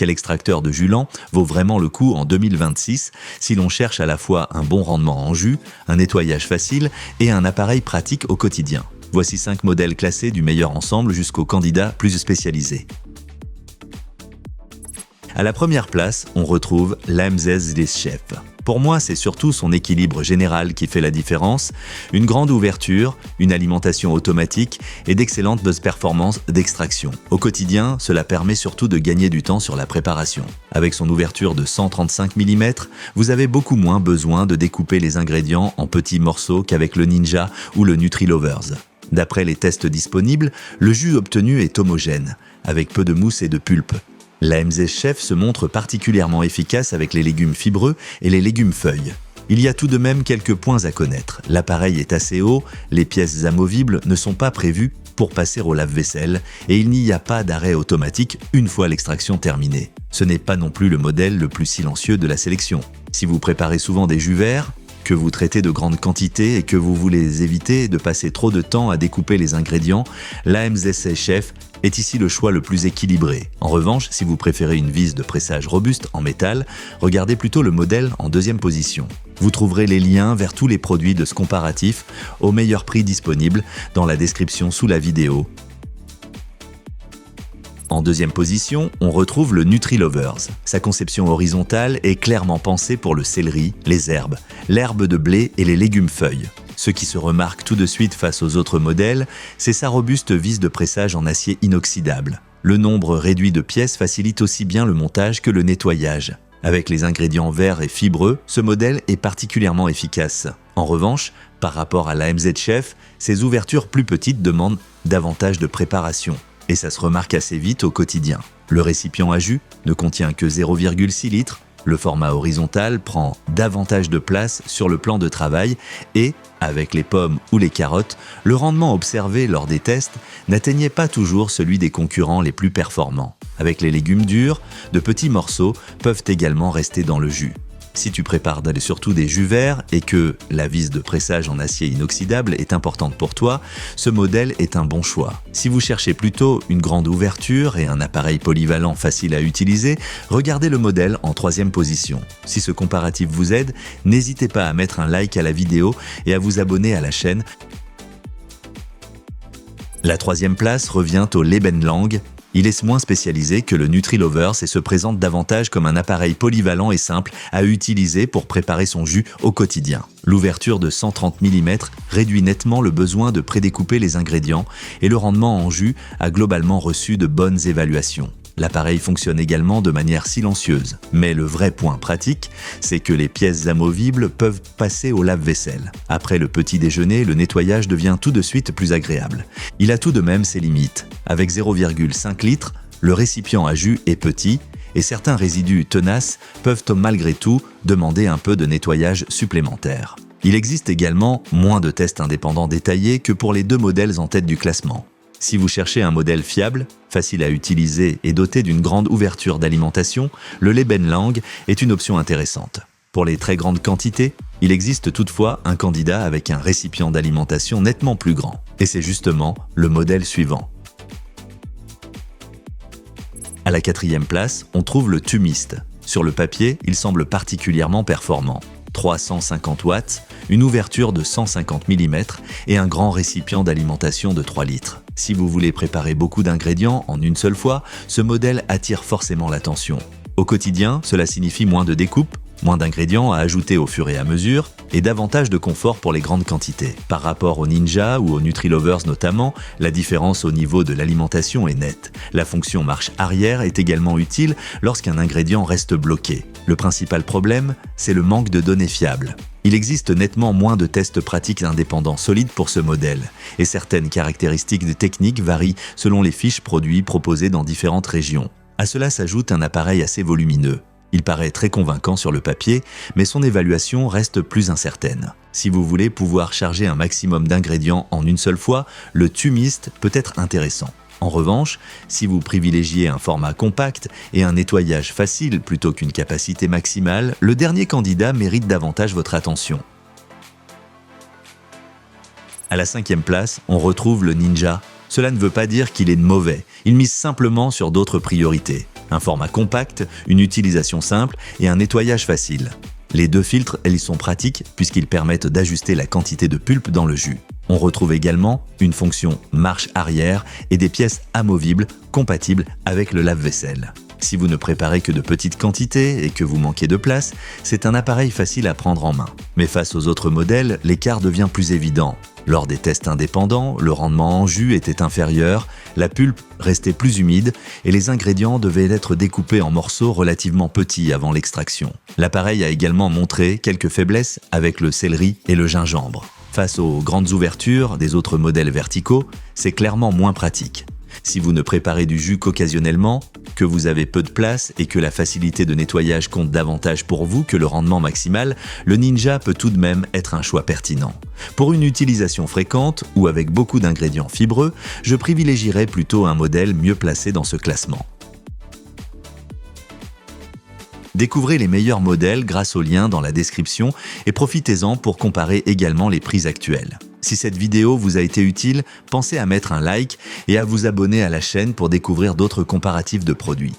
quel extracteur de jus lent vaut vraiment le coup en 2026 si l'on cherche à la fois un bon rendement en jus, un nettoyage facile et un appareil pratique au quotidien. Voici 5 modèles classés du meilleur ensemble jusqu'aux candidats plus spécialisés. À la première place, on retrouve l'AMZ Chef. Pour moi, c'est surtout son équilibre général qui fait la différence, une grande ouverture, une alimentation automatique et d'excellentes performances d'extraction. Au quotidien, cela permet surtout de gagner du temps sur la préparation. Avec son ouverture de 135 mm, vous avez beaucoup moins besoin de découper les ingrédients en petits morceaux qu'avec le Ninja ou le Nutri-Lovers. D'après les tests disponibles, le jus obtenu est homogène, avec peu de mousse et de pulpe. L'AMZ Chef se montre particulièrement efficace avec les légumes fibreux et les légumes feuilles. Il y a tout de même quelques points à connaître. L'appareil est assez haut, les pièces amovibles ne sont pas prévues pour passer au lave-vaisselle et il n'y a pas d'arrêt automatique une fois l'extraction terminée. Ce n'est pas non plus le modèle le plus silencieux de la sélection. Si vous préparez souvent des jus verts, que vous traitez de grandes quantités et que vous voulez éviter de passer trop de temps à découper les ingrédients, l'AMZ Chef est ici le choix le plus équilibré. En revanche, si vous préférez une vis de pressage robuste en métal, regardez plutôt le modèle en deuxième position. Vous trouverez les liens vers tous les produits de ce comparatif au meilleur prix disponible dans la description sous la vidéo. En deuxième position, on retrouve le Nutri-Lovers. Sa conception horizontale est clairement pensée pour le céleri, les herbes, l'herbe de blé et les légumes feuilles. Ce qui se remarque tout de suite face aux autres modèles, c'est sa robuste vis de pressage en acier inoxydable. Le nombre réduit de pièces facilite aussi bien le montage que le nettoyage. Avec les ingrédients verts et fibreux, ce modèle est particulièrement efficace. En revanche, par rapport à l'AMZ Chef, ses ouvertures plus petites demandent davantage de préparation. Et ça se remarque assez vite au quotidien. Le récipient à jus ne contient que 0,6 litres, le format horizontal prend davantage de place sur le plan de travail et, avec les pommes ou les carottes, le rendement observé lors des tests n'atteignait pas toujours celui des concurrents les plus performants. Avec les légumes durs, de petits morceaux peuvent également rester dans le jus. Si tu prépares surtout des jus verts et que la vis de pressage en acier inoxydable est importante pour toi, ce modèle est un bon choix. Si vous cherchez plutôt une grande ouverture et un appareil polyvalent facile à utiliser, regardez le modèle en troisième position. Si ce comparatif vous aide, n'hésitez pas à mettre un like à la vidéo et à vous abonner à la chaîne. La troisième place revient au Lebenlang. Il est moins spécialisé que le Nutri-Lovers et se présente davantage comme un appareil polyvalent et simple à utiliser pour préparer son jus au quotidien. L'ouverture de 130 mm réduit nettement le besoin de prédécouper les ingrédients et le rendement en jus a globalement reçu de bonnes évaluations. L'appareil fonctionne également de manière silencieuse. Mais le vrai point pratique, c'est que les pièces amovibles peuvent passer au lave-vaisselle. Après le petit déjeuner, le nettoyage devient tout de suite plus agréable. Il a tout de même ses limites. Avec 0,5 litres, le récipient à jus est petit et certains résidus tenaces peuvent malgré tout demander un peu de nettoyage supplémentaire. Il existe également moins de tests indépendants détaillés que pour les deux modèles en tête du classement. Si vous cherchez un modèle fiable, facile à utiliser et doté d'une grande ouverture d'alimentation, le Lebenlang est une option intéressante. Pour les très grandes quantités, il existe toutefois un candidat avec un récipient d'alimentation nettement plus grand. Et c'est justement le modèle suivant. À la quatrième place, on trouve le Thumist. Sur le papier, il semble particulièrement performant. 350 watts, une ouverture de 150 mm et un grand récipient d'alimentation de 3 litres. Si vous voulez préparer beaucoup d'ingrédients en une seule fois, ce modèle attire forcément l'attention. Au quotidien, cela signifie moins de découpe, moins d'ingrédients à ajouter au fur et à mesure et davantage de confort pour les grandes quantités. Par rapport au Ninja ou au Nutri-Lovers notamment, la différence au niveau de l'alimentation est nette. La fonction marche arrière est également utile lorsqu'un ingrédient reste bloqué. Le principal problème, c'est le manque de données fiables. Il existe nettement moins de tests pratiques indépendants solides pour ce modèle, et certaines caractéristiques techniques varient selon les fiches produits proposées dans différentes régions. À cela s'ajoute un appareil assez volumineux. Il paraît très convaincant sur le papier, mais son évaluation reste plus incertaine. Si vous voulez pouvoir charger un maximum d'ingrédients en une seule fois, le Thumist peut être intéressant. En revanche, si vous privilégiez un format compact et un nettoyage facile plutôt qu'une capacité maximale, le dernier candidat mérite davantage votre attention. À la cinquième place, on retrouve le Ninja. Cela ne veut pas dire qu'il est mauvais, il mise simplement sur d'autres priorités. Un format compact, une utilisation simple et un nettoyage facile. Les deux filtres, ils sont pratiques puisqu'ils permettent d'ajuster la quantité de pulpe dans le jus. On retrouve également une fonction marche arrière et des pièces amovibles compatibles avec le lave-vaisselle. Si vous ne préparez que de petites quantités et que vous manquez de place, c'est un appareil facile à prendre en main. Mais face aux autres modèles, l'écart devient plus évident. Lors des tests indépendants, le rendement en jus était inférieur, la pulpe restait plus humide et les ingrédients devaient être découpés en morceaux relativement petits avant l'extraction. L'appareil a également montré quelques faiblesses avec le céleri et le gingembre. Face aux grandes ouvertures des autres modèles verticaux, c'est clairement moins pratique. Si vous ne préparez du jus qu'occasionnellement, que vous avez peu de place et que la facilité de nettoyage compte davantage pour vous que le rendement maximal, le Ninja peut tout de même être un choix pertinent. Pour une utilisation fréquente ou avec beaucoup d'ingrédients fibreux, je privilégierais plutôt un modèle mieux placé dans ce classement. Découvrez les meilleurs modèles grâce au lien dans la description et profitez-en pour comparer également les prix actuels. Si cette vidéo vous a été utile, pensez à mettre un like et à vous abonner à la chaîne pour découvrir d'autres comparatifs de produits.